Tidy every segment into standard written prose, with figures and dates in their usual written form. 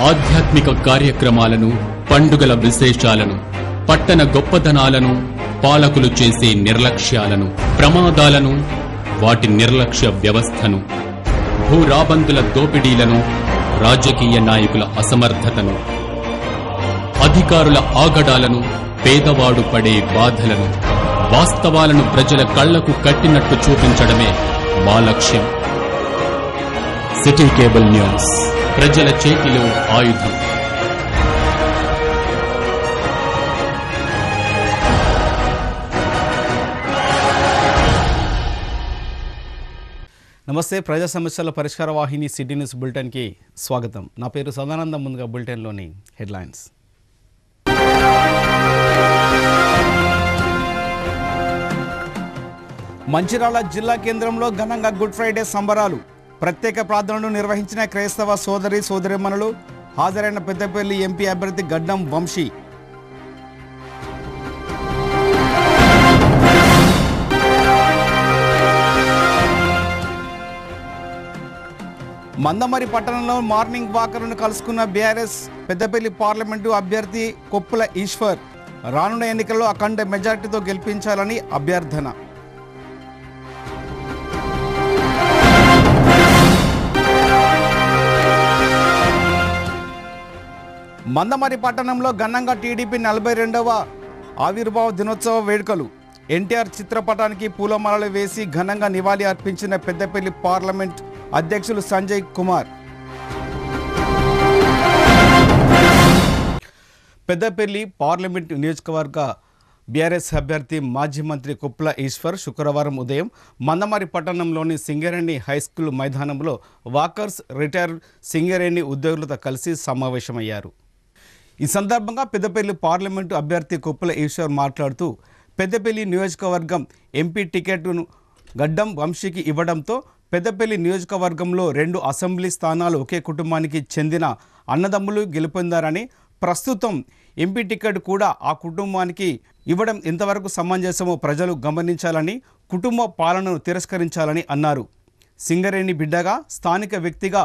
ఆధ్యాత్మిక కార్యక్రమాలను, పండుగల విశేషాలను, పట్టణ గొప్పదనాలను, పాలకులు చేసే నిర్లక్ష్యాలను, ప్రమాదాలను, వాటి నిర్లక్ష్య వ్యవస్థను, భూరాబందుల దోపిడీలను, రాజకీయ నాయకుల అసమర్థతను, అధికారుల ఆగడాలను, పేదవాడు పడే బాధలను, వాస్తవాలను ప్రజల కళ్లకు కట్టినట్టు చూపించడమే మా లక్ష్యం. సిటీ కేబుల్ న్యూస్, ప్రజల చేతిలో ఆయుధం. నమస్తే. ప్రజా సమస్యల పరిష్కార వాహిని సిటీ న్యూస్ బులెటిన్కి స్వాగతం. నా పేరు సదానందం. ముందుగా బులెటిన్లోని హెడ్లైన్స్. మంచిర్యాల జిల్లా కేంద్రంలో ఘనంగా గుడ్ ఫ్రైడే సంబరాలు. ప్రత్యేక ప్రార్థనలు నిర్వహించిన క్రైస్తవ సోదరీమణులు. హాజరైన పెద్దపల్లి ఎంపీ అభ్యర్థి గడ్డం వంశీ. మందమరి పట్టణంలో మార్నింగ్ వాకర్లను కలుసుకున్న బీఆర్ఎస్ పెద్దపల్లి పార్లమెంటు అభ్యర్థి కొప్పుల ఈశ్వర్. రానున్న ఎన్నికల్లో అఖండ మెజార్టీతో గెలిపించాలని అభ్యర్థన. మందమరి పట్టణంలో ఘనంగా టీడీపీ 42వ ఆవిర్భావ దినోత్సవ వేడుకలు. ఎన్టీఆర్ చిత్రపటానికి పూలమాలలు వేసి ఘనంగా నివాళి అర్పించిన పెద్దపల్లి పార్లమెంట్ అధ్యక్షులు సంజయ్ కుమార్. పెద్దపల్లి పార్లమెంట్ నియోజకవర్గ బీఆర్ఎస్ అభ్యర్థి మాజీ మంత్రి కొప్పుల ఈశ్వర్ శుక్రవారం ఉదయం మందమరి పట్టణంలోని సింగరేణి హైస్కూల్ మైదానంలో వాకర్స్, రిటైర్డ్ సింగరేణి ఉద్యోగులతో కలిసి సమావేశమయ్యారు. ఈ సందర్భంగా పెద్దపల్లి పార్లమెంటు అభ్యర్థి కొప్పుల ఈశ్వర్ మాట్లాడుతూ, పెద్దపల్లి నియోజకవర్గం ఎంపీ టికెట్ను గడ్డం వంశీకి ఇవ్వడంతో పెద్దపల్లి నియోజకవర్గంలో 2 అసెంబ్లీ స్థానాలు ఒకే కుటుంబానికి చెందిన అన్నదమ్ములు గెలుపొందారని, ప్రస్తుతం ఎంపీ టికెట్ కూడా ఆ కుటుంబానికి ఇవ్వడం ఎంతవరకు సమంజసమో ప్రజలు గమనించాలని, కుటుంబ పాలనను తిరస్కరించాలని అన్నారు. సింగరేణి బిడ్డగా, స్థానిక వ్యక్తిగా,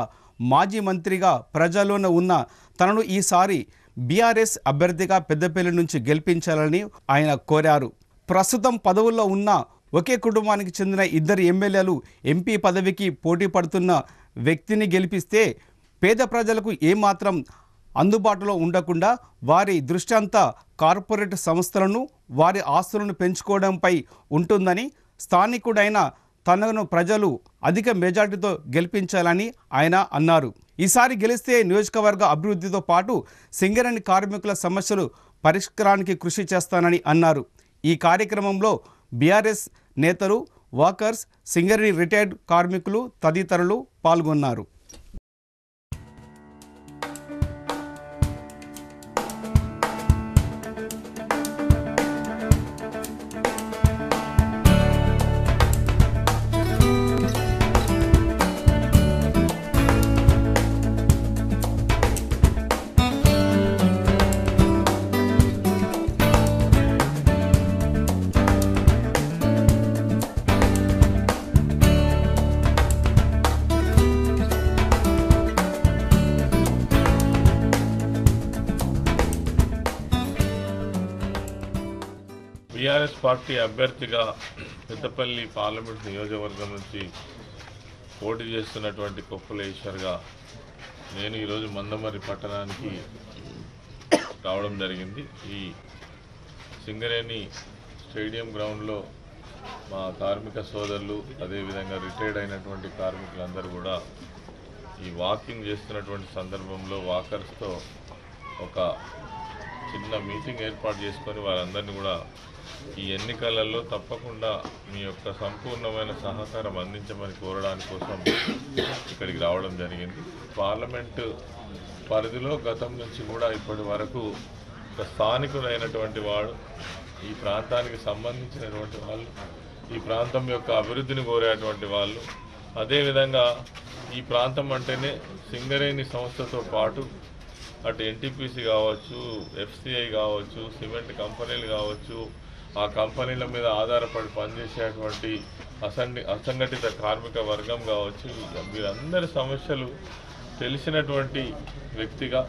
మాజీ మంత్రిగా ప్రజల్లోనే ఉన్న తనను ఈసారి బీఆర్ఎస్ అభ్యర్థిగా పెద్దపల్లి నుంచి గెలిపించాలని ఆయన కోరారు. ప్రస్తుతం పదవుల్లో ఉన్న ఒకే కుటుంబానికి చెందిన 2 ఎమ్మెల్యేలు ఎంపీ పదవికి పోటీ పడుతున్న వ్యక్తిని గెలిపిస్తే పేద ప్రజలకు ఏమాత్రం అందుబాటులో ఉండకుండా వారి దృష్టి అంతా కార్పొరేట్ సంస్థలను, వారి ఆస్తులను పెంచుకోవడంపై ఉంటుందని, స్థానికుడైన తనను ప్రజలు అధిక మెజార్టీతో గెలిపించాలని ఆయన అన్నారు. ఈసారి గెలిస్తే నియోజకవర్గ అభివృద్ధితో పాటు సింగరేణి కార్మికుల సమస్యలు పరిష్కారానికి కృషి చేస్తానని అన్నారు. ఈ కార్యక్రమంలో బీఆర్ఎస్ నేతలు, వాకర్స్, సింగరేణి రిటైర్డ్ కార్మికులు తదితరులు పాల్గొన్నారు. బీఆర్ఎస్ పార్టీ అభ్యర్థిగా పెద్దపల్లి పార్లమెంట్ నియోజకవర్గం నుంచి పోటీ చేస్తున్నటువంటి కొప్పుల ఈశ్వర్గా నేను ఈరోజు మందమరి పట్టణానికి రావడం జరిగింది. ఈ సింగరేణి స్టేడియం గ్రౌండ్లో మా కార్మిక సోదరులు, అదేవిధంగా రిటైర్డ్ అయినటువంటి కార్మికులందరూ కూడా ఈ వాకింగ్ చేస్తున్నటువంటి సందర్భంలో వాకర్స్తో ఒక చిన్న మీటింగ్ ఏర్పాటు చేసుకొని వారందరినీ కూడా ఈ ఎన్నికలలో తప్పకుండా మీ యొక్క సంపూర్ణమైన సహకారం అందించమని కోరడానికి కోసం ఇక్కడికి రావడం జరిగింది. పార్లమెంటు పరిధిలో గతం నుంచి కూడా ఇప్పటి వరకు ఒక స్థానికులైనటువంటి వాడు, ఈ ప్రాంతానికి సంబంధించినటువంటి వాళ్ళు, ఈ ప్రాంతం యొక్క అభివృద్ధిని కోరేటువంటి వాళ్ళు, అదేవిధంగా ఈ ప్రాంతం అంటేనే సింగరేణి సంస్థతో పాటు అటు ఎన్టీపీసీ కావచ్చు, ఎఫ్సిఐ కావచ్చు, సిమెంట్ కంపెనీలు కావచ్చు, ఆ కంపెనీల మీద ఆధారపడి పనిచేసేటువంటి అసంఘటిత కార్మిక వర్గం కావచ్చు, వీరందరి సమస్యలు తెలిసినటువంటి వ్యక్తిగా,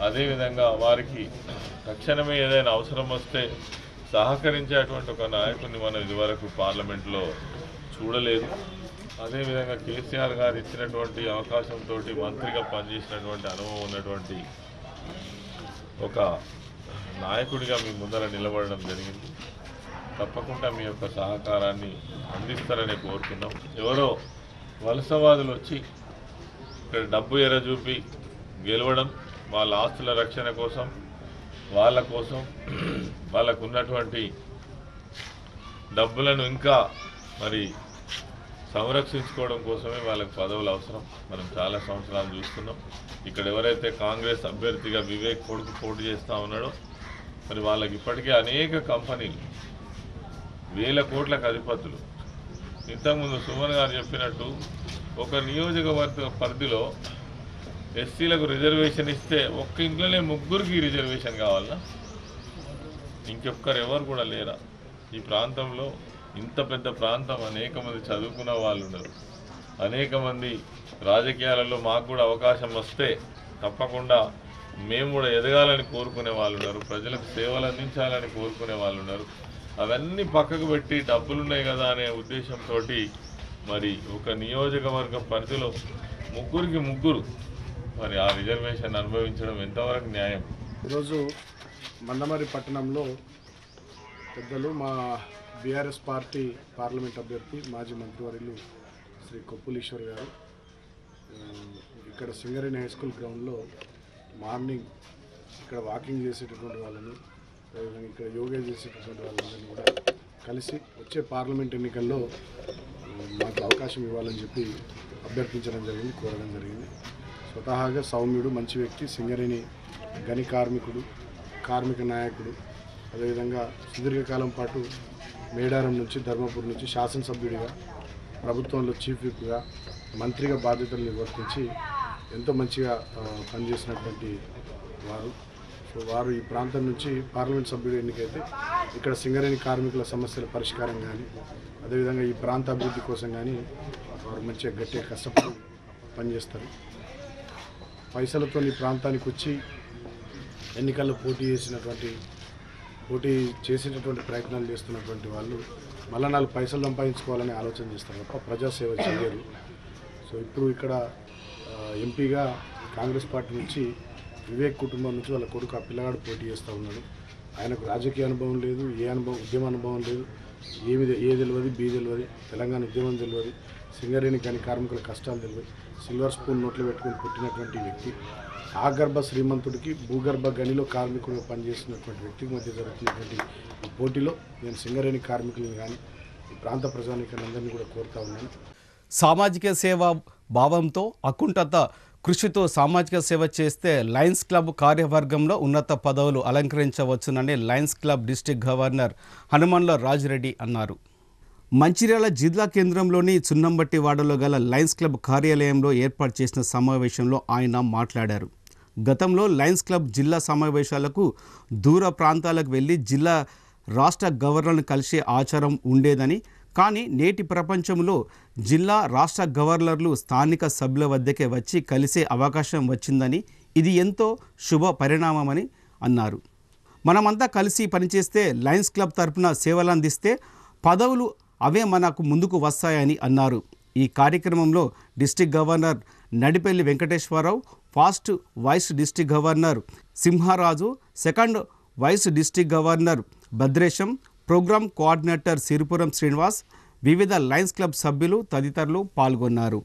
అదేవిధంగా వారికి తక్షణమే ఏదైనా అవసరం వస్తే సహకరించేటువంటి ఒక నాయకుడిని మనం ఇదివరకు పార్లమెంట్లో చూడలేదు. అదేవిధంగా కేసీఆర్ గారు ఇచ్చినటువంటి అవకాశంతో మంత్రిగా పనిచేసినటువంటి అనుభవం ఉన్నటువంటి ఒక నాయకుడిగా మీ ముందర నిలబడడం జరిగింది. తప్పకుండా మీ యొక్క సహకారాన్ని అందిస్తారని కోరుతున్నాం. ఎవరో వలసవాదులు వచ్చి ఇక్కడ డబ్బు ఎరచూపి గెలవడం, వాళ్ళ ఆస్తుల రక్షణ కోసం, వాళ్ళకు ఉన్నటువంటి డబ్బులను ఇంకా మరి సంరక్షించుకోవడం కోసమే వాళ్ళకి పదవులు అవసరం. మనం చాలా సంవత్సరాలు చూస్తున్నాం. ఇక్కడ ఎవరైతే కాంగ్రెస్ అభ్యర్థిగా వివేక్ కొడుకు పోటీ చేస్తూ ఉన్నాడో మరి వాళ్ళకి ఇప్పటికే అనేక కంపెనీలు, 1000 కోట్లకు అధిపతులు. ఇంతకుముందు సుమన్ గారు చెప్పినట్టు ఒక నియోజకవర్గ పరిధిలో ఎస్సీలకు రిజర్వేషన్ ఇస్తే ఒక్క ఇంట్లోనే 3కి రిజర్వేషన్ కావాలా? ఇంకొక్కరు ఎవరు కూడా లేరా? ఈ ప్రాంతంలో ఇంత పెద్ద ప్రాంతం, అనేక మంది చదువుకున్న వాళ్ళు ఉన్నారు, అనేక మంది రాజకీయాలలో మాకు కూడా అవకాశం వస్తే తప్పకుండా మేము కూడా ఎదగాలని కోరుకునే వాళ్ళు ఉన్నారు, ప్రజలకు సేవలు అందించాలని కోరుకునే వాళ్ళు ఉన్నారు. అవన్నీ పక్కకు పెట్టి డబ్బులున్నాయి కదా అనే ఉద్దేశంతో మరి ఒక నియోజకవర్గ పరిధిలో 3కి 3 మరి ఆ రిజర్వేషన్ అనుభవించడం ఎంతవరకు న్యాయం? ఈరోజు మందమరి పట్టణంలో పెద్దలు మా బీఆర్ఎస్ పార్టీ పార్లమెంట్ అభ్యర్థి మాజీ మంత్రివర్యులు శ్రీ కొప్పుల ఈశ్వర్ గారు ఇక్కడ సింగరేణి హై స్కూల్ గ్రౌండ్లో మార్నింగ్ ఇక్కడ వాకింగ్ చేసేటటువంటి వాళ్ళని, అదేవిధంగా ఇక్కడ యోగా చేసేటటువంటి వాళ్ళందరినీ కూడా కలిసి వచ్చే పార్లమెంట్ ఎన్నికల్లో మాకు అవకాశం ఇవ్వాలని చెప్పి అభ్యర్థించడం జరిగింది, కోరడం జరిగింది. స్వతహాగా సౌమ్యుడు, మంచి వ్యక్తి, సింగరేణి గని కార్మికుడు, కార్మిక నాయకుడు, అదేవిధంగా సుదీర్ఘకాలం పాటు మేడారం నుంచి, ధర్మపురి నుంచి శాసనసభ్యుడిగా, ప్రభుత్వంలో చీఫ్ విప్గా, మంత్రిగా బాధ్యతలు నిర్వర్తించి ఎంతో మంచిగా పనిచేసినటువంటి వారు. సో వారు ఈ ప్రాంతం నుంచి పార్లమెంట్ సభ్యుడు ఎన్నికైతే ఇక్కడ సింగరేణి కార్మికుల సమస్యల పరిష్కారం కానీ, అదేవిధంగా ఈ ప్రాంత అభివృద్ధి కోసం కానీ వారు మంచిగా గట్టిగా కష్టపడి పనిచేస్తారు. పైసలతో ఈ ప్రాంతానికి వచ్చి ఎన్నికల్లో పోటీ చేసేటటువంటి ప్రయత్నాలు చేస్తున్నటువంటి వాళ్ళు మళ్ళా 4 పైసలు సంపాదించుకోవాలని ఆలోచన చేస్తారు తప్ప ప్రజాసేవ చేయరు. సో ఇప్పుడు ఇక్కడ ఎంపీగా కాంగ్రెస్ పార్టీ నుంచి వివేక్ కుటుంబం నుంచి వాళ్ళ కొడుకు ఆ పిల్లగాడు పోటీ చేస్తూ ఉన్నాడు. ఆయనకు రాజకీయ అనుభవం లేదు, ఉద్యమ అనుభవం లేదు, ఏ తెలియదు, బీ తెలియదు, తెలంగాణ ఉద్యమం తెలియదు, సింగరేణి గని కార్మికుల కష్టాలు తెలియదు, సిల్వర్ స్పూన్ నోట్లో పెట్టుకుని పుట్టినటువంటి వ్యక్తి, ఆగర్భ శ్రీమంతుడికి భూగర్భ గనిలో కార్మికులుగా పనిచేస్తున్నటువంటి వ్యక్తికి మధ్య జరుగుతున్నటువంటి ఈ పోటీలో నేను సింగరేణి కార్మికులను కానీ ఈ ప్రాంత ప్రజానీకులందరినీ కూడా కోరుతా ఉన్నాను. సామాజిక సేవా భావంతో, అకుంఠత కృషితో సామాజిక సేవ చేస్తే లయన్స్ క్లబ్ కార్యవర్గంలో ఉన్నత పదవులు అలంకరించవచ్చునని Lions club district governor Hanumanla Rajireddy అన్నారు. మంచిర్యాల జిల్లా కేంద్రంలోని చున్నంబట్టివాడలో గల లయన్స్ క్లబ్ కార్యాలయంలో ఏర్పాటు చేసిన సమావేశంలో ఆయన మాట్లాడారు. గతంలో లయన్స్ క్లబ్ జిల్లా సమావేశాలకు దూర ప్రాంతాలకు వెళ్ళి జిల్లా రాష్ట్ర గవర్నర్లను కలిసే ఆచారం ఉండేదని, కానీ నేటి ప్రపంచంలో జిల్లా రాష్ట్ర గవర్నర్లు స్థానిక సభ్యుల వద్దకే వచ్చి కలిసే అవకాశం వచ్చిందని, ఇది ఎంతో శుభ పరిణామమని అన్నారు. మనమంతా కలిసి పనిచేస్తే లయన్స్ క్లబ్ తరపున సేవలు అందిస్తే పదవులు అవే మనకు ముందుకు వస్తాయని అన్నారు. ఈ కార్యక్రమంలో district governor Nadipelli Venkateswararao, first vice district governor Simharaju, second vice district governor Bhadresham, program coordinator Siripuram Srinivas, వివిధ లయన్స్ క్లబ్ సభ్యులు తదితరులు పాల్గొన్నారు.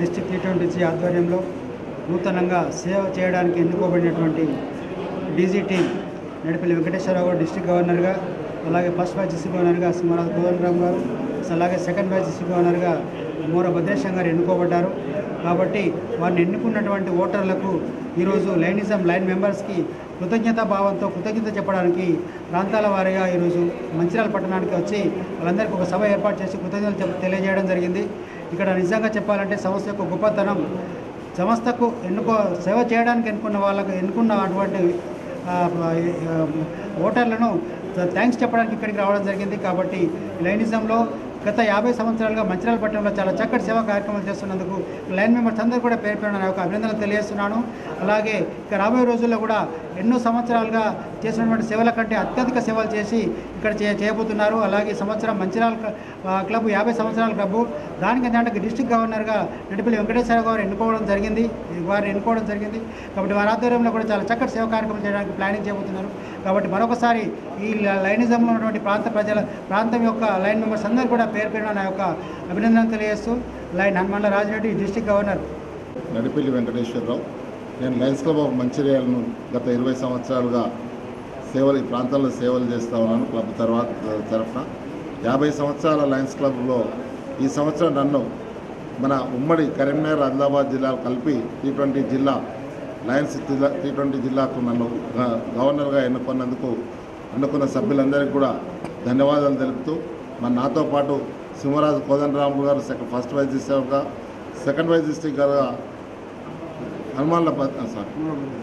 డిస్ట్రిక్ట్ T20C ఆధ్వర్యంలో నూతనంగా సేవ చేయడానికి ఎన్నుకోబడినటువంటి డీజీ టీం నడిపల్లి వెంకటేశ్వరరావు గారు డిస్ట్రిక్ట్ గవర్నర్గా, అలాగే ఫస్ట్ వైస్ డిస్ట్రిక్ట్ గవర్నర్గా సింహరాజు కోదండరామ్ గారు, అలాగే సెకండ్ వైస్ డిస్ట్రిక్ట్ గవర్నర్గా మోర భద్రేశం గారు ఎన్నుకోబడ్డారు. కాబట్టి వారిని ఎన్నుకున్నటువంటి ఓటర్లకు ఈరోజు లైన్ మెంబర్స్కి కృతజ్ఞత చెప్పడానికి ప్రాంతాల వారీగా ఈరోజు మంచిర్యాల పట్టణానికి వచ్చి వాళ్ళందరికీ ఒక సభ ఏర్పాటు చేసి కృతజ్ఞతలు తెలియజేయడం జరిగింది. ఇక్కడ నిజంగా చెప్పాలంటే సంస్థ యొక్క గొప్పతనం, సంస్థకు సేవ చేయడానికి ఎన్నుకున్న అటువంటి ఓటర్లను థ్యాంక్స్ చెప్పడానికి ఇక్కడికి రావడం జరిగింది. కాబట్టి లైనిజంలో గత 50 సంవత్సరాలుగా మంచిర్యాల పట్టణంలో చాలా చక్కటి సేవా కార్యక్రమాలు చేస్తున్నందుకు లైన్ మెంబర్స్ అందరూ కూడా పేరు పేరున నా యొక్క అభినందనలు తెలియజేస్తున్నాను. అలాగే ఇక రాబోయే రోజుల్లో కూడా ఎన్నో సంవత్సరాలుగా చేసినటువంటి సేవల కంటే అత్యధిక సేవలు చేసి ఇక్కడ చేయబోతున్నారు. అలాగే సంవత్సరం మంచిర్యాల క్లబ్ 50 సంవత్సరాల క్లబ్బు, దానికి ఏంటంటే డిస్ట్రిక్ట్ గవర్నర్గా నడిపల్లి వెంకటేశ్వరరావు గారు ఎన్నుకోవడం జరిగింది. కాబట్టి వారి ఆధ్వర్యంలో కూడా చాలా చక్కటి సేవా కార్యక్రమం చేయడానికి ప్లానింగ్ చేయబోతున్నారు. కాబట్టి మరొకసారి ఈ లైనిజంలో ఉన్నటువంటి ప్రాంతం యొక్క లైన్ మెంబర్స్ అందరూ కూడా పేరు పేరున నా యొక్క అభినందనలు తెలియజేస్తూ lion Hanumandla Rajireddy district governor. Nadipalli Venkateswararao. నేను లయన్స్ క్లబ్ ఆఫ్ మంచిర్యాలను గత 20 సంవత్సరాలుగా ఈ ప్రాంతాల్లో సేవలు చేస్తూ ఉన్నాను. క్లబ్ తరఫున 50 సంవత్సరాల లయన్స్ క్లబ్లో ఈ సంవత్సరం నన్ను మన ఉమ్మడి కరీంనగర్, ఆదిలాబాద్ జిల్లాలు కలిపి T20 జిల్లా లయన్స్ T20 జిల్లాకు నన్ను గవర్నర్గా ఎన్నుకున్న సభ్యులందరికీ కూడా ధన్యవాదాలు తెలుపుతూ, నాతో పాటు సింహరాజు కోదండరామ్ గారు ఫస్ట్ వైస్ డిస్ట్రిక్ట్గా, సెకండ్ వైస్ డిస్ట్రిక్ట్గా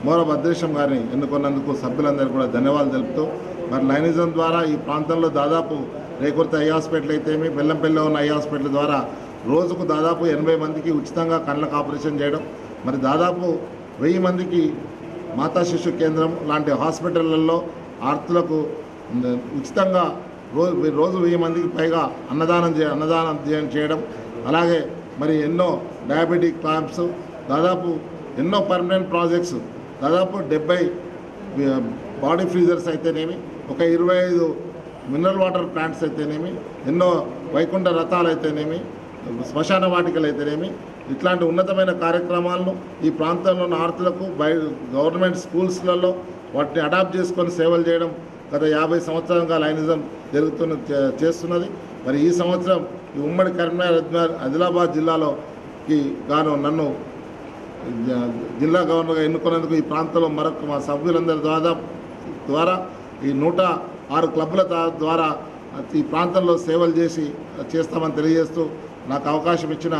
మోర భద్రేశం గారిని ఎన్నుకున్నందుకు సభ్యులందరికీ కూడా ధన్యవాదాలు తెలుపుతూ, మరి లైనిజం ద్వారా ఈ ప్రాంతంలో దాదాపు రేకుర్తి ఐ హాస్పిటల్ అయితేమి, బెల్లంపల్లిలో ఉన్న ఐ హాస్పిటల్ ద్వారా రోజుకు దాదాపు 80 మందికి ఉచితంగా కళ్ళకు ఆపరేషన్ చేయడం, మరి దాదాపు 1000 మందికి మాతా శిశు కేంద్రం లాంటి హాస్పిటళ్లలో ఆర్తులకు ఉచితంగా రోజు 1000 మందికి పైగా అన్నదానం చేయడం, అలాగే మరి ఎన్నో డయాబెటిక్ క్యాంప్స్, దాదాపు ఎన్నో పర్మనెంట్ ప్రాజెక్ట్స్, దాదాపు 70 బాడీ ఫ్రీజర్స్ అయితేనేమి, ఒక 25 మినరల్ వాటర్ ప్లాంట్స్ అయితేనేమి, ఎన్నో వైకుంఠ రథాలు అయితేనేమి, శ్మశాన వాటికలు అయితేనేమి, ఇట్లాంటి ఉన్నతమైన కార్యక్రమాలను ఈ ప్రాంతంలో ఉన్న ఆర్తులకు గవర్నమెంట్ స్కూల్స్లలో వాటిని అడాప్ట్ చేసుకొని సేవలు చేయడం గత 50 సంవత్సరాలుగా లైనిజం చేస్తున్నది. మరి ఈ సంవత్సరం ఈ ఉమ్మడి కరీంనగర్, ఆదిలాబాద్ జిల్లాలోకి గాను నన్ను జిల్లా గవర్నర్గా ఎన్నుకున్నందుకు ఈ ప్రాంతంలో మరొక మా సభ్యులందరి ద్వారా ఈ 106 క్లబ్ల ద్వారా ఈ ప్రాంతంలో సేవలు చేస్తామని తెలియజేస్తూ, నాకు అవకాశం ఇచ్చిన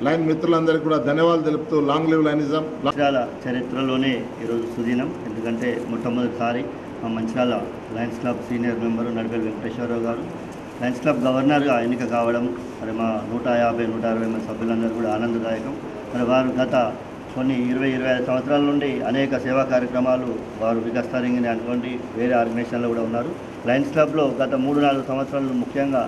లైన్ మిత్రులందరికీ కూడా ధన్యవాదాలు తెలుపుతూ లాంగ్ లివ్ లైనిజం. మంచిర్యాల చరిత్రలోనే ఈరోజు సుదినం. ఎందుకంటే మొట్టమొదటిసారి మా Mancherial Lions Club senior member Nadipalli Venkateswararao గారు లయన్స్ క్లబ్ గవర్నర్గా ఎన్నిక కావడం మరి మా 150-160 మంది సభ్యులందరూ కూడా ఆనందదాయకం. మరి వారు గత కొన్ని 20-25 సంవత్సరాల నుండి అనేక సేవా కార్యక్రమాలు వారు వికాస్తారింగ్ అనుకోండి వేరే ఆర్గనైజేషన్లో కూడా ఉన్నారు. లయన్స్ క్లబ్లో గత 3-4 సంవత్సరాలు ముఖ్యంగా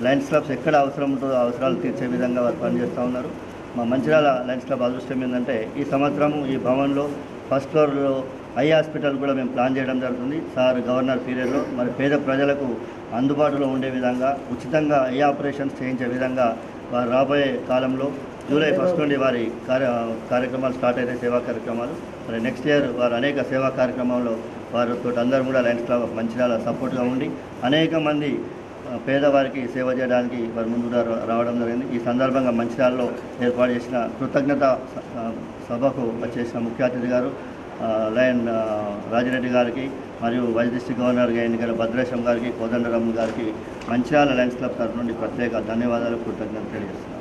లయన్స్ క్లబ్స్ ఎక్కడ అవసరం ఉంటుందో అవసరాలు తీర్చే విధంగా వారు పనిచేస్తూ ఉన్నారు. మా మంచిర్యాల లయన్స్ క్లబ్ అదృష్టం ఏంటంటే ఈ సంవత్సరము ఈ భవన్లో ఫస్ట్ ఫ్లోర్లో ఐ హాస్పిటల్ కూడా మేము ప్లాన్ చేయడం జరుగుతుంది. సార్ గవర్నర్ పీరియడ్లో మరి పేద ప్రజలకు అందుబాటులో ఉండే విధంగా ఉచితంగా ఐ ఆపరేషన్స్ చేయించే విధంగా వారు రాబోయే కాలంలో జూలై 1 నుండి వారి కార్యక్రమాలు స్టార్ట్ అయితే సేవా కార్యక్రమాలు మరి నెక్స్ట్ ఇయర్ వారు అనేక సేవా కార్యక్రమంలో వారితో అందరూ కూడా లయన్స్ క్లబ్ మంచిర్యాల సపోర్ట్గా ఉండి అనేక మంది పేదవారికి సేవ చేయడానికి వారు ముందు రావడం జరిగింది. ఈ సందర్భంగా మంచిర్యాలలో ఏర్పాటు చేసిన కృతజ్ఞత సభకు వచ్చేసిన ముఖ్య అతిథి గారు లయన్ రాజిరెడ్డి గారికి మరియు వైస్ డిస్ట్రిక్ట్ గవర్నర్గా ఎన్నికల భద్రేశం గారికి, కోదండరామ్ గారికి మంచిర్యాల లయన్స్ క్లబ్ తరఫు నుండి ప్రత్యేక ధన్యవాదాలు, కృతజ్ఞతలు తెలియజేస్తున్నాను.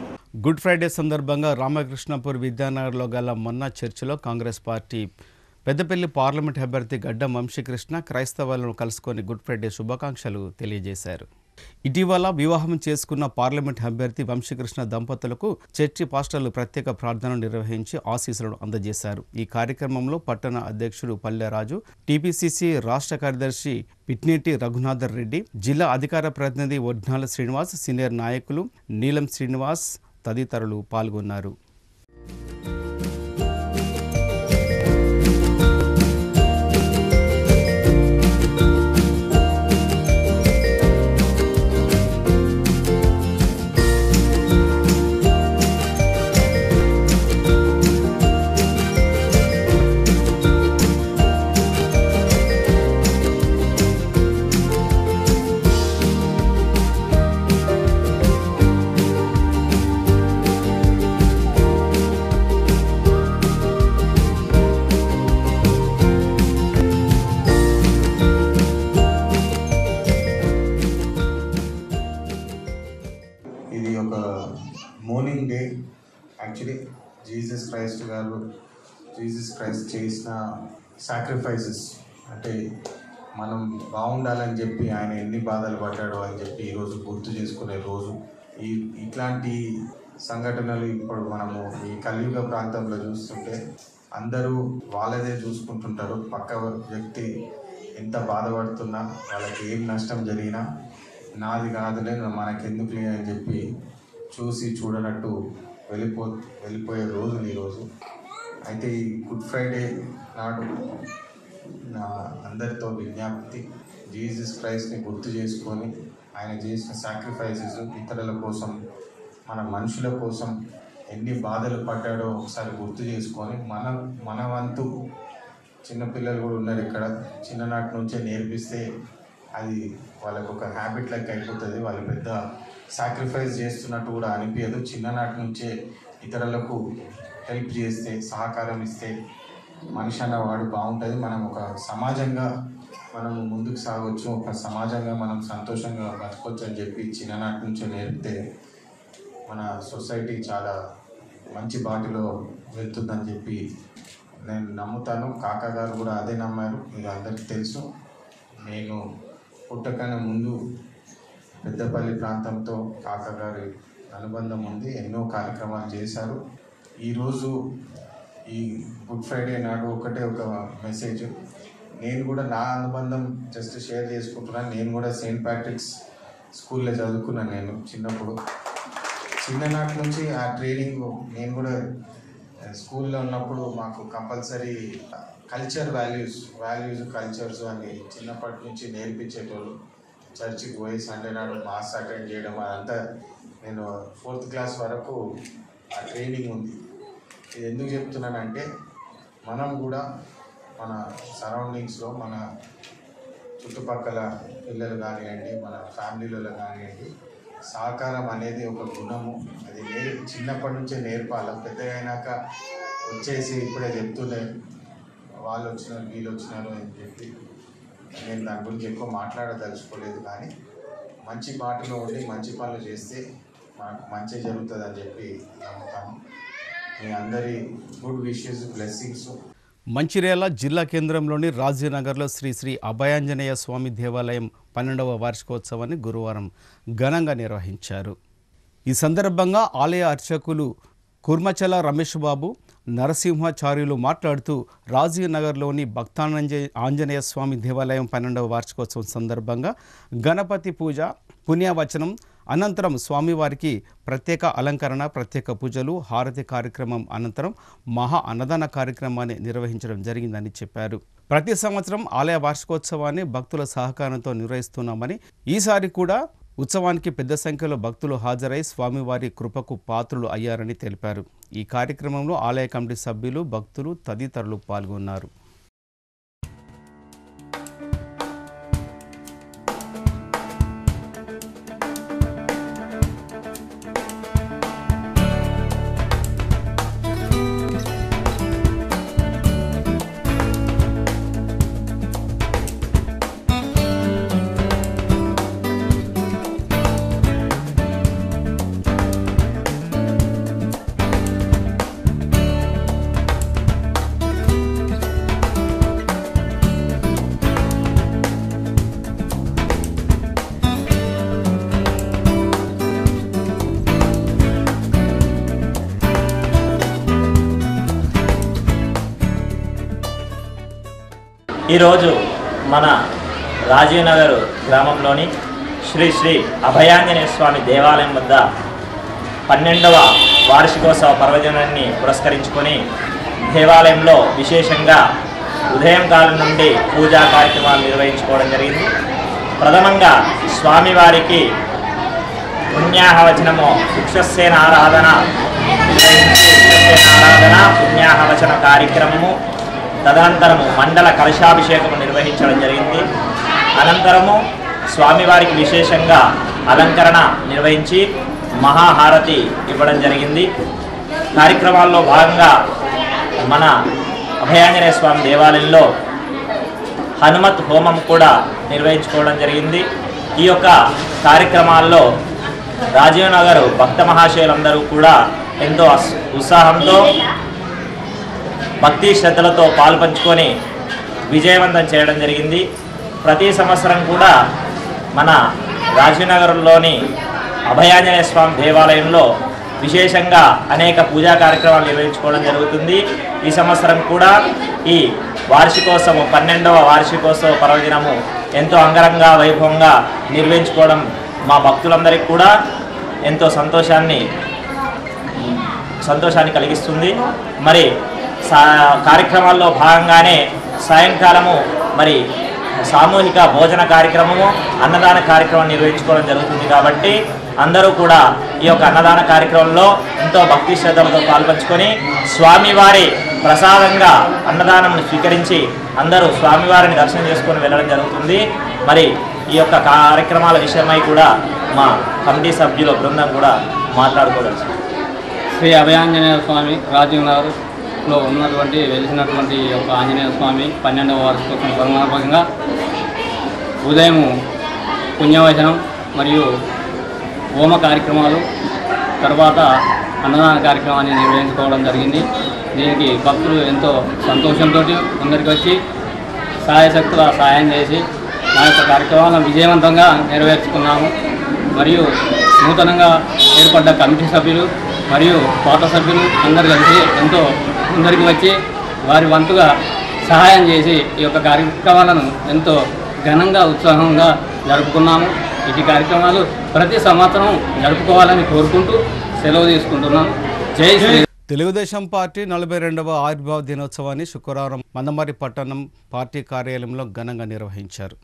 గుడ్ ఫ్రైడే సందర్భంగా రామకృష్ణపూర్ విద్యానగర్లో గల మొన్న చర్చిలో కాంగ్రెస్ పార్టీ పెద్దపల్లి పార్లమెంట్ అభ్యర్థి గడ్డం వంశీకృష్ణ క్రైస్తవులను కలుసుకొని గుడ్ ఫ్రైడే శుభాకాంక్షలు తెలియజేశారు. ఇటీవల వివాహం చేసుకున్న పార్లమెంట్ అభ్యర్థి వంశీకృష్ణ దంపతులకు చర్చి పాస్టర్లు ప్రత్యేక ప్రార్థనలు నిర్వహించి ఆశీస్సులను అందజేశారు. ఈ కార్యక్రమంలో పట్టణ అధ్యక్షుడు పల్లెరాజు, టీపీసీసీ రాష్ట్ర కార్యదర్శి పిట్నేటి రఘునాథర్ రెడ్డి, జిల్లా అధికార ప్రతినిధి ఒడ్నాల శ్రీనివాస్, సీనియర్ నాయకులు నీలం శ్రీనివాస్ తదితరులు పాల్గొన్నారు. జీసస్ క్రైస్ట్ చేసిన సాక్రిఫైసెస్ అంటే మనం బాగుండాలని చెప్పి ఆయన ఎన్ని బాధలు పడ్డాడో అని చెప్పి ఈరోజు గుర్తు చేసుకునే రోజు. ఇట్లాంటి సంఘటనలు ఇప్పుడు మనము ఈ కలియుగ ప్రాంతంలో చూస్తుంటే అందరూ వాళ్ళదే చూసుకుంటుంటారు. పక్క వ్యక్తి ఎంత బాధపడుతున్నా, వాళ్ళకి ఏం నష్టం జరిగినా నాది కాదులే మనకెందుకులే అని చెప్పి చూసి చూడనట్టు వెళ్ళిపోయే రోజులు ఈరోజు. అయితే ఈ గుడ్ ఫ్రైడే నాడు నా అందరితో విజ్ఞప్తి, జీసస్ క్రైస్ట్ని గుర్తు చేసుకొని ఆయన చేసిన సాక్రిఫైసెస్ ఇతరుల కోసం, మన మనుషుల కోసం ఎన్ని బాధలు పడ్డాడో ఒకసారి గుర్తు చేసుకొని మన వంతు చిన్నపిల్లలు కూడా ఉన్నారు ఇక్కడ, చిన్ననాటి నుంచే నేర్పిస్తే అది వాళ్ళకు ఒక హ్యాబిట్ లెక్క అయిపోతుంది. వాళ్ళు పెద్ద సాక్రిఫైస్ చేస్తున్నట్టు కూడా అనిపించదు. చిన్ననాటి నుంచే ఇతరులకు హెల్ప్ చేస్తే, సహకారం ఇస్తే మనిషి అన్నవాడు బాగుంటుంది. మనం ఒక సమాజంగా మనము ముందుకు సాగవచ్చు, ఒక సమాజంగా మనం సంతోషంగా బతకొచ్చు అని చెప్పి చిన్ననాటి నుంచే నేర్పితే మన సొసైటీ చాలా మంచి బాటలో వెళ్తుందని చెప్పి నేను నమ్ముతాను. కాకా గారు కూడా అదే నమ్మారు, మీకు అందరికీ తెలుసు. నేను పుట్టకనే ముందు పెద్దపల్లి ప్రాంతంతో కాకా గారి అనుబంధం ఉంది, ఎన్నో కార్యక్రమాలు చేశారు. ఈరోజు ఈ గుడ్ ఫ్రైడే నాడు ఒకటే ఒక మెసేజ్, నేను కూడా నా అనుబంధం జస్ట్ షేర్ చేసుకుంటున్నాను. నేను కూడా సెయింట్ ప్యాట్రిక్స్ స్కూల్లో చదువుకున్నాను. నేను చిన్ననాటి నుంచి ఆ ట్రైనింగ్, నేను కూడా స్కూల్లో ఉన్నప్పుడు మాకు కంపల్సరీ కల్చర్స్ అని చిన్నప్పటి నుంచి నేర్పించేటోళ్ళు. చర్చికి పోయి సండే నాడు మాస్ అటెండ్ చేయడం, అదంతా నేను 4th క్లాస్ వరకు ఆ ట్రైనింగ్ ఉంది. ఇది ఎందుకు చెప్తున్నానంటే మనం కూడా మన సరౌండింగ్స్లో మన చుట్టుపక్కల పిల్లలు కానివ్వండి, మన ఫ్యామిలీలలో కానివ్వండి, సహకారం అనేది ఒక గుణము. అది చిన్నప్పటి నుంచే నేర్పాలి. పెద్దగా అయినాక వచ్చేసి ఇప్పుడే చెప్తుండే వాళ్ళు వచ్చినారు వీళ్ళు వచ్చినారు అని చెప్పి నేను దాని గురించి ఎక్కువ మాట్లాడదలుచుకోలేదు. కానీ మంచి బాటలో ఉండి మంచి పనులు చేస్తే మనకు మంచి జరుగుతుంది అని చెప్పి నమ్ముతాను. మీ అందరి గుడ్ విషెస్, బ్లెస్సింగ్స్. మంచిర్యాల జిల్లా కేంద్రంలోని రాజీనగర్లో శ్రీ శ్రీ అభయాంజనేయ స్వామి దేవాలయం 12వ వార్షికోత్సవాన్ని గురువారం ఘనంగా నిర్వహించారు. ఈ సందర్భంగా ఆలయ అర్చకులు కుర్మచల రమేష్ బాబు, నరసింహాచార్యులు మాట్లాడుతూ రాజీనగర్లోని ఆంజనేయ స్వామి దేవాలయం 12వ వార్షికోత్సవం సందర్భంగా గణపతి పూజ, పుణ్యవచనం అనంతరం స్వామివారికి ప్రత్యేక అలంకరణ, ప్రత్యేక పూజలు, హారతి కార్యక్రమం అనంతరం మహా అన్నదాన కార్యక్రమాన్ని నిర్వహించడం జరిగిందని చెప్పారు. ప్రతి సంవత్సరం ఆలయ వార్షికోత్సవాన్ని భక్తుల సహకారంతో నిర్వహిస్తున్నామని, ఈసారి కూడా ఉత్సవానికి పెద్ద సంఖ్యలో భక్తులు హాజరై స్వామివారి కృపకు పాత్రులు అయ్యారని తెలిపారు. ఈ కార్యక్రమంలో ఆలయ కమిటీ సభ్యులు, భక్తులు తదితరులు పాల్గొన్నారు. ఈరోజు మన రాజీనగర్ గ్రామంలోని శ్రీ శ్రీ అభయాంజనేయ స్వామి దేవాలయం వద్ద 12వ వార్షికోత్సవ పర్వదినాన్ని పురస్కరించుకొని దేవాలయంలో విశేషంగా ఉదయం కాలం నుండి పూజా కార్యక్రమాలు నిర్వహించుకోవడం జరిగింది. ప్రథమంగా స్వామివారికి పుణ్యాహవచనము, వృక్షసేన ఆరాధన పుణ్యాహవచన కార్యక్రమము, తదనంతరము మండల కలశాభిషేకము నిర్వహించడం జరిగింది. అనంతరము స్వామివారికి విశేషంగా అలంకరణ నిర్వహించి మహాహారతి ఇవ్వడం జరిగింది. కార్యక్రమాల్లో భాగంగా మన అభయాంజనేయ స్వామి దేవాలయంలో హనుమత్ హోమం కూడా నిర్వహించుకోవడం జరిగింది. ఈ యొక్క కార్యక్రమాల్లో రాజీవ్ నగర్ భక్త మహాశయులందరూ కూడా ఎంతో ఉత్సాహంతో భక్తి శ్రద్ధలతో పాల్పంచుకొని విజయవంతం చేయడం జరిగింది. ప్రతి సంవత్సరం కూడా మన రాజీవ్నగర్లోని అభయాంజనేయ స్వామి దేవాలయంలో విశేషంగా అనేక పూజా కార్యక్రమాలు నిర్వహించుకోవడం జరుగుతుంది. ఈ సంవత్సరం కూడా ఈ వార్షికోత్సవం 12వ వార్షికోత్సవ పర్వదినము ఎంతో అంగరంగ వైభవంగా నిర్వహించుకోవడం మా భక్తులందరికీ కూడా ఎంతో సంతోషాన్ని కలిగిస్తుంది. మరి కార్యక్రమాల్లో భాగంగానే సాయంకాలము మరి సామూహిక భోజన కార్యక్రమము, అన్నదాన కార్యక్రమం నిర్వహించుకోవడం జరుగుతుంది. కాబట్టి అందరూ కూడా ఈ యొక్క అన్నదాన కార్యక్రమంలో ఎంతో భక్తి శ్రద్ధలతో పాల్పంచుకొని స్వామివారి ప్రసాదంగా అన్నదానం స్వీకరించి అందరూ స్వామివారిని దర్శనం చేసుకొని వెళ్ళడం జరుగుతుంది. మరి ఈ యొక్క కార్యక్రమాల విషయమై కూడా మా కమిటీ సభ్యుల బృందం కూడా మాట్లాడుకోవచ్చు. శ్రీ అభయాంజనేయ స్వామి రాజీవ్నగర్లో వెలిసినటువంటి యొక్క ఆంజనేయ స్వామి 12వ వార్షికోత్సవం సందర్భంగా ఉదయం పుణ్యవచనం మరియు హోమ కార్యక్రమాలు, తర్వాత అన్నదాన కార్యక్రమాన్ని నిర్వహించుకోవడం జరిగింది. దీనికి భక్తులు ఎంతో సంతోషంతో ముందరికి వచ్చి సహాయశక్తుల సహాయం చేసి మా యొక్క కార్యక్రమాలను విజయవంతంగా నెరవేర్చుకున్నాము. మరియు నూతనంగా ఏర్పడ్డ కమిటీ సభ్యులు మరియు పాత సభ్యులు అందరు కలిసి ఎంతో ముందరికి వచ్చి వారి వంతుగా సహాయం చేసి ఈ యొక్క కార్యక్రమాలను ఎంతో ఘనంగా ఉత్సాహంగా జరుపుకున్నాము. ఈ కార్యక్రమాలు ప్రతి సంవత్సరం జరుపుకోవాలని కోరుకుంటూ సెలవు తీసుకుంటున్నాను. జై శ్రీ. తెలుగుదేశం పార్టీ 42వ ఆవిర్భావ దినోత్సవాన్ని శుక్రవారం మందమర్రి పట్టణం పార్టీ కార్యాలయంలో ఘనంగా నిర్వహించారు.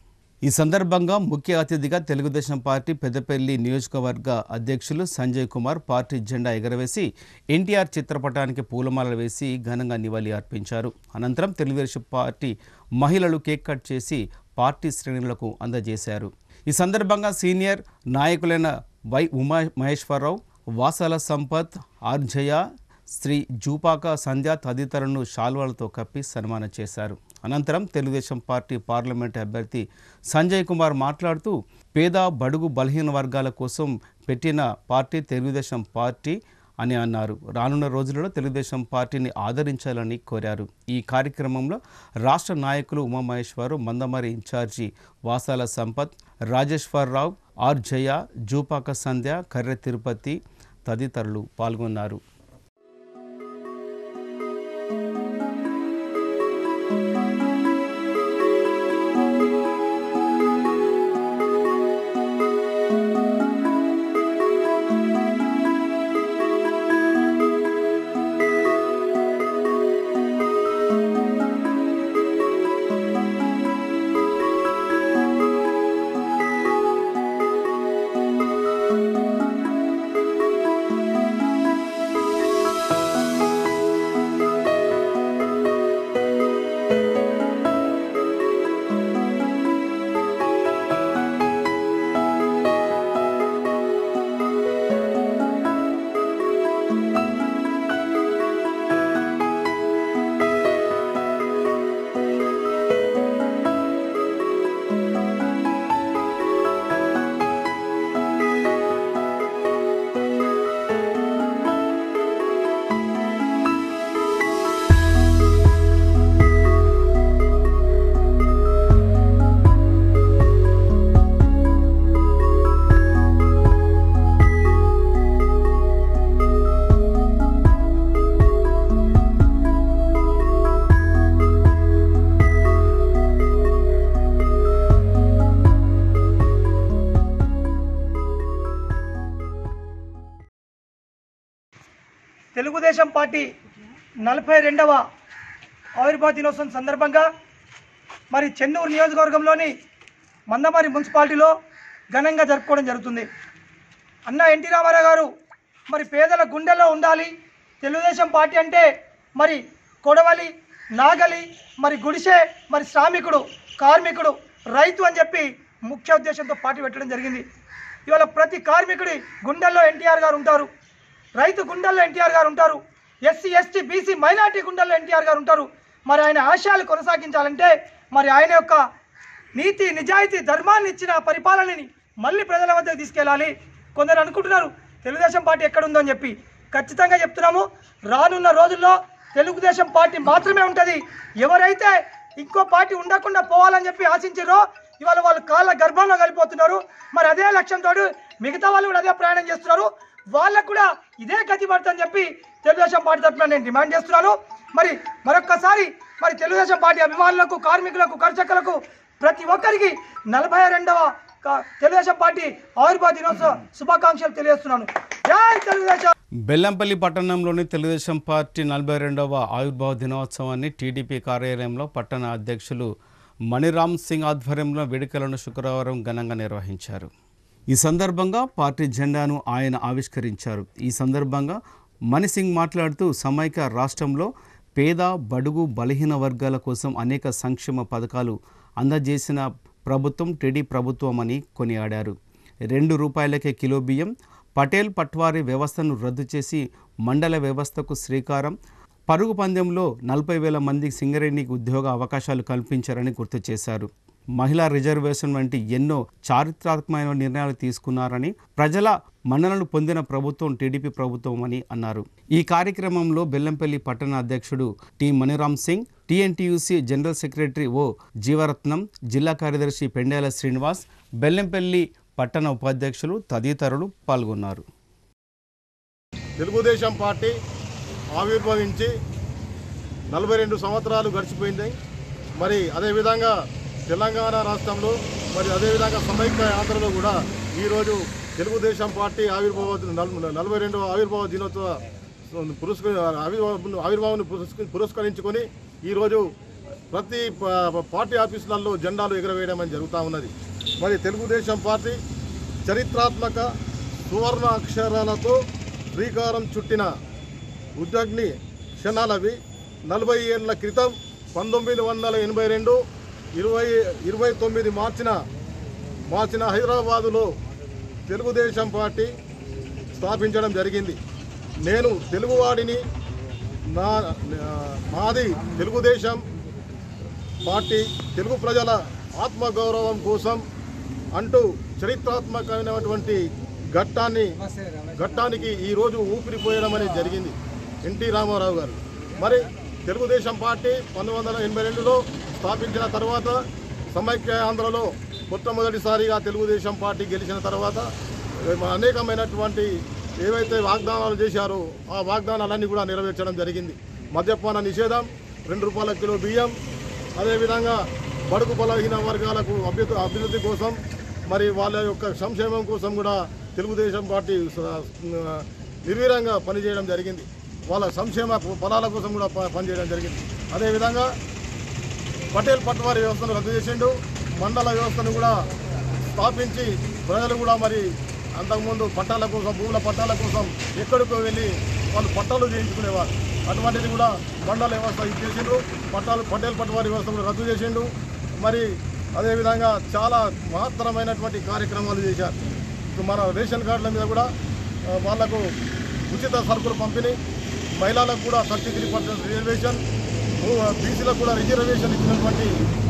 ఈ సందర్భంగా ముఖ్య అతిథిగా తెలుగుదేశం పార్టీ పెద్దపల్లి నియోజకవర్గ అధ్యక్షులు సంజయ్ కుమార్ పార్టీ జెండా ఎగరవేసి ఎన్టీఆర్ చిత్రపటానికి పూలమాలలు వేసి ఘనంగా నివాళి అర్పించారు. అనంతరం తెలుగుదేశం పార్టీ మహిళలు కేక్ కట్ చేసి పార్టీ శ్రేణులకు అందజేశారు. ఈ సందర్భంగా సీనియర్ నాయకులైన వై ఉమా మహేశ్వరరావు, వాసాల సంపత్, ఆర్జయ, శ్రీ జూపాక సంధ్య తదితరులను శాల్వాలతో కప్పి సన్మానం చేశారు. అనంతరం తెలుగుదేశం పార్టీ పార్లమెంట్ అభ్యర్థి సంజయ్ కుమార్ మాట్లాడుతూ పేద బడుగు బలహీన వర్గాల కోసం పెట్టిన పార్టీ తెలుగుదేశం పార్టీ అని అన్నారు. రానున్న రోజులలో తెలుగుదేశం పార్టీని ఆదరించాలని కోరారు. ఈ కార్యక్రమంలో రాష్ట్ర నాయకులు ఉమామహేశ్వరరావు, మందమరి ఇన్ఛార్జి వాసాల సంపత్, రాజేశ్వరరావు, ఆర్జయ, జూపాక సంధ్య, కర్రె తిరుపతి తదితరులు పాల్గొన్నారు. తెలుగుదేశం పార్టీ 42వ ఆవిర్భావ దినోత్సవం సందర్భంగా మరి చెన్నూరు నియోజకవర్గంలోని మందమరి మున్సిపాలిటీలో ఘనంగా జరుపుకోవడం జరుగుతుంది. అన్న ఎన్టీ రామారావు గారు మరి పేదల గుండెల్లో ఉండాలి, తెలుగుదేశం పార్టీ అంటే మరి కొడవలి, నాగలి, మరి గుడిసె, మరి శ్రామికుడు, కార్మికుడు, రైతు అని చెప్పి ముఖ్య ఉద్దేశంతో పార్టీ పెట్టడం జరిగింది. ఇవాళ ప్రతి కార్మికుడి గుండెల్లో ఎన్టీఆర్ గారు ఉంటారు, రైతు గుండెల్లో ఎన్టీఆర్ గారు ఉంటారు, ఎస్సీ ఎస్టీ బీసీ మైనార్టీ గుండెల్లో ఎన్టీఆర్ గారు ఉంటారు. మరి ఆయన ఆశయాలు కొనసాగించాలంటే మరి ఆయన యొక్క నీతి నిజాయితీ ధర్మాన్ని ఇచ్చిన పరిపాలనని మళ్ళీ ప్రజల వద్దకు తీసుకెళ్ళాలి. కొందరు అనుకుంటున్నారు తెలుగుదేశం పార్టీ ఎక్కడుందని చెప్పి. ఖచ్చితంగా చెప్తున్నాము, రానున్న రోజుల్లో తెలుగుదేశం పార్టీ మాత్రమే ఉంటుంది. ఎవరైతే ఇంకో పార్టీ ఉండకుండా పోవాలని చెప్పి ఆశించారో ఇవాళ వాళ్ళు కాళ్ళ గర్భంలో కలిపోతున్నారు. మరి అదే లక్ష్యంతో మిగతా వాళ్ళు కూడా అదే ప్రయాణం చేస్తున్నారు. వాళ్ళకు కూడా ఇదే గతి పడుతుందని చెప్పి తెలుగుదేశం పార్టీ తరఫున నేను డిమాండ్ చేస్తున్నాను. మరి మరొక్కసారి మరి తెలుగుదేశం పార్టీ అభిమానులకు, కార్మికులకు, కర్షకులకు ప్రతి ఒక్కరికి 42వ తెలుగుదేశం పార్టీ ఆవిర్భావ దినోత్సవ శుభాకాంక్షలు తెలియజేస్తున్నాను. జై తెలుగుదేశం. బెల్లంపల్లి పట్టణంలోని తెలుగుదేశం పార్టీ 42వ ఆవిర్భావ దినోత్సవాన్ని టీడీపీ కార్యాలయంలో పట్టణ అధ్యక్షులు మణిరామ్ సింగ్ ఆధ్వర్యంలో వేడుకలను శుక్రవారం ఘనంగా నిర్వహించారు. ఈ సందర్భంగా పార్టీ జెండాను ఆయన ఆవిష్కరించారు. ఈ సందర్భంగా మణిసింగ్ మాట్లాడుతూ సమైక్య రాష్ట్రంలో పేద, బడుగు, బలహీన వర్గాల కోసం అనేక సంక్షేమ పథకాలు అందజేసిన ప్రభుత్వం టీడీ ప్రభుత్వం అని కొనియాడారు. ₹2 కిలో బియ్యం, పటేల్ పట్వారీ వ్యవస్థను రద్దు చేసి మండల వ్యవస్థకు శ్రీకారం, పరుగు పందెంలో 40,000 మందికి సింగరేణికి ఉద్యోగ అవకాశాలు కల్పించారని గుర్తు చేశారు. మహిళా రిజర్వేషన్ వంటి ఎన్నో చారిత్రాత్మకమైన నిర్ణయాలు తీసుకున్నారని, ప్రజల మన్ననలు పొందిన ప్రభుత్వం టీడీపీ ప్రభుత్వం అని అన్నారు. ఈ కార్యక్రమంలో బెల్లంపల్లి పట్టణ అధ్యక్షుడు T Maniram Singh, TNTUC general secretary O Jeevaratnam, జిల్లా కార్యదర్శి పెండేల శ్రీనివాస్, బెల్లంపల్లి పట్టణ ఉపాధ్యక్షులు తదితరులు పాల్గొన్నారు. తెలుగుదేశం పార్టీ ఆవిర్భవించి 42 సంవత్సరాలు గడిచిపోయింది. మరి అదేవిధంగా తెలంగాణ రాష్ట్రంలో మరి అదేవిధంగా సమైక్య ఆంధ్రలో కూడా ఈరోజు తెలుగుదేశం పార్టీ 42వ ఆవిర్భావ దినోత్సవ ఆవిర్భావాన్ని పురస్కరించుకొని ఈరోజు ప్రతి పార్టీ ఆఫీసులలో జెండాలు ఎగురవేయడం అని జరుగుతూ ఉన్నది. మరి తెలుగుదేశం పార్టీ చరిత్రాత్మక సువర్ణ అక్షరాలతో శ్రీకారం చుట్టిన ఉద్యోగిని క్షణాలవి. 40 ఏళ్ల క్రితం 1982 29 మార్చిన హైదరాబాదులో తెలుగుదేశం పార్టీ స్థాపించడం జరిగింది. నేను తెలుగువాడిని, మాది తెలుగుదేశం పార్టీ తెలుగు ప్రజల ఆత్మగౌరవం కోసం అంటూ చరిత్రాత్మకమైనటువంటి ఘట్టానికి ఈరోజు ఊపిరిపోయడం అనేది జరిగింది ఎన్టీ రామారావు గారు. మరి తెలుగుదేశం పార్టీ 1982లో స్థాపించిన తర్వాత సమైక్య ఆంధ్రలో మొట్టమొదటిసారిగా తెలుగుదేశం పార్టీ గెలిచిన తర్వాత అనేకమైనటువంటి ఏవైతే వాగ్దానాలు చేశారో ఆ వాగ్దానాలన్నీ కూడా నెరవేర్చడం జరిగింది. మద్యపాన నిషేధం, ₹2 కిలో బియ్యం, అదేవిధంగా బడుగు బలహీన వర్గాలకు అభివృద్ధి కోసం మరి వాళ్ళ యొక్క సంక్షేమం కోసం కూడా తెలుగుదేశం పార్టీ నిర్వీర్యంగా పనిచేయడం జరిగింది. వాళ్ళ సంక్షేమ ఫలాల కోసం కూడా పనిచేయడం జరిగింది. అదేవిధంగా పటేల్ పట్వారీ వ్యవస్థను రద్దు చేసిండు. మండల వ్యవస్థను కూడా స్థాపించి ప్రజలు కూడా మరి అంతకుముందు పట్టాల కోసం, భూముల పట్టాల కోసం ఎక్కడికో వెళ్ళి వాళ్ళు పట్టాలు చేయించుకునేవారు. అటువంటిది కూడా మండల వ్యవస్థ ఇచ్చేసిండు. పటేల్ పట్వారీ వ్యవస్థ కూడా రద్దు చేసిండు. మరి అదేవిధంగా చాలా మహత్తరమైనటువంటి కార్యక్రమాలు చేశారు. మన రేషన్ కార్డుల మీద కూడా వాళ్లకు ఉచిత సరుకులు పంపిణీ, మహిళలకు కూడా 33% రిజర్వేషన్, బీసీలకు కూడా రిజర్వేషన్ ఇచ్చినటువంటి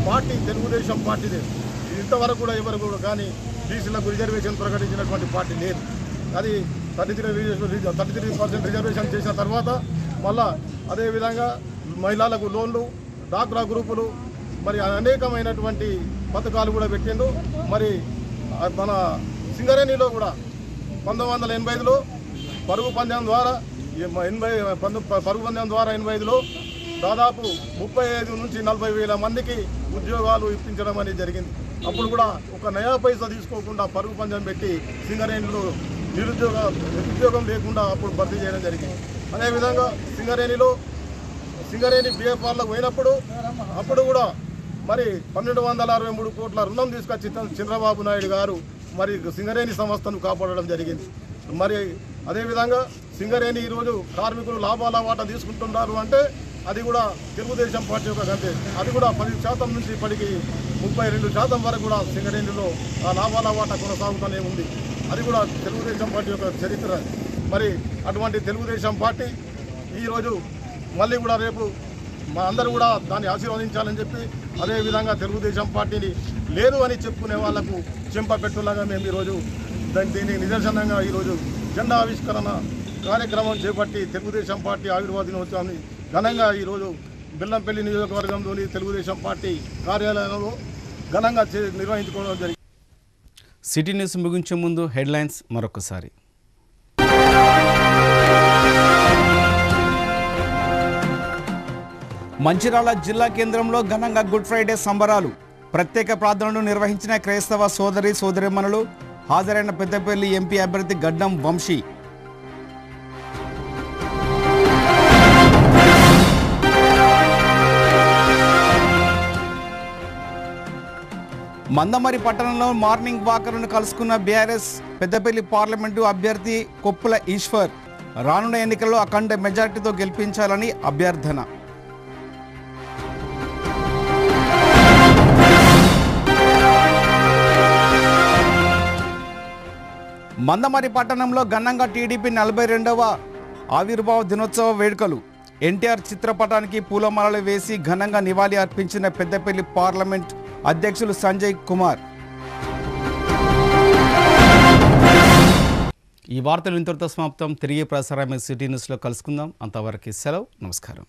పార్టీ తెలుగుదేశం పార్టీదే. ఇంతవరకు కూడా ఎవరు కూడా కానీ బీసీలకు రిజర్వేషన్ ప్రకటించినటువంటి పార్టీ లేదు. అది 33% రిజర్వేషన్ చేసిన తర్వాత మళ్ళా అదేవిధంగా మహిళలకు లోన్లు, డాక్రా గ్రూపులు, మరి అనేకమైనటువంటి పథకాలు కూడా పెట్టిండు. మరి మన సింగరేణిలో కూడా 1985లో పరుగు పందెం ద్వారా 85లో దాదాపు 35 నుంచి 40,000 మందికి ఉద్యోగాలు ఇప్పించడం అనేది జరిగింది. అప్పుడు కూడా ఒక నయా పైసా తీసుకోకుండా పరుగు పందెం పెట్టి సింగరేణిలో నిరుద్యోగం లేకుండా అప్పుడు భర్తీ చేయడం జరిగింది. అదేవిధంగా సింగరేణి బిఎఫ్ఆర్లకు పోయినప్పుడు అప్పుడు కూడా మరి 1263 కోట్ల రుణం తీసుకొచ్చి చంద్రబాబు నాయుడు గారు మరి సింగరేణి సంస్థను కాపాడడం జరిగింది. మరి అదేవిధంగా సింగరేణి ఈరోజు కార్మికులు లాభాల వాటా తీసుకుంటున్నారు అంటే అది కూడా తెలుగుదేశం పార్టీ యొక్క గంటే. అది కూడా 10% నుంచి ఇప్పటికి 32% వరకు కూడా సింగరేణిలో ఆ లాభాల వాటా కొనసాగుతూనే ఉంది. అది కూడా తెలుగుదేశం పార్టీ యొక్క చరిత్ర. మరి అటువంటి తెలుగుదేశం పార్టీ ఈరోజు మళ్ళీ కూడా రేపు మా అందరూ కూడా దాన్ని ఆశీర్వదించాలని చెప్పి అదేవిధంగా తెలుగుదేశం పార్టీని లేదు అని చెప్పుకునే వాళ్లకు చెంపపెట్టులాగా మేము ఈరోజు దీనికి నిదర్శనంగా ఈరోజు జెండా ఆవిష్కరణ కార్యక్రమం చేపట్టి తెలుగుదేశం పార్టీ ఆవిర్భావ దినోత్సవాన్ని ఘనంగా ఈరోజు బెల్లంపల్లి నియోజకవర్గంలోని తెలుగుదేశం పార్టీ కార్యాలయంలో ఘనంగా నిర్వహించుకోవడం జరిగింది. సిటీ న్యూస్ ముగించే ముందు హెడ్లైన్స్ మరొకసారి. మంచిర్యాల జిల్లా కేంద్రంలో ఘనంగా గుడ్ ఫ్రైడే సంబరాలు. ప్రత్యేక ప్రార్థనలు నిర్వహించిన క్రైస్తవ సోదరి సోదరీమణులు. హాజరైన పెద్దపల్లి ఎంపీ అభ్యర్థి గడ్డం వంశీ. మందమరి పట్టణంలో మార్నింగ్ వాకర్ను కలుసుకున్న బీఆర్ఎస్ పెద్దపల్లి పార్లమెంటు అభ్యర్థి కొప్పుల ఈశ్వర్. రానున్న ఎన్నికల్లో అఖండ మెజార్టీతో గెలిపించాలని అభ్యర్థన. మందమరి పట్టణంలో ఘనంగా టీడీపీ 42వ ఆవిర్భావ దినోత్సవ వేడుకలు. ఎన్టీఆర్ చిత్రపటానికి పూలమాలలు వేసి ఘనంగా నివాళి అర్పించిన పెద్దపల్లి పార్లమెంట్ అధ్యక్షులు సంజయ్ కుమార్. ఈ వార్తలు ఇంతటితో సమాప్తం. తిరిగి ప్రసారమైన సిటీ న్యూస్లో కలుసుకుందాం. అంతవరకు సెలవు. నమస్కారం.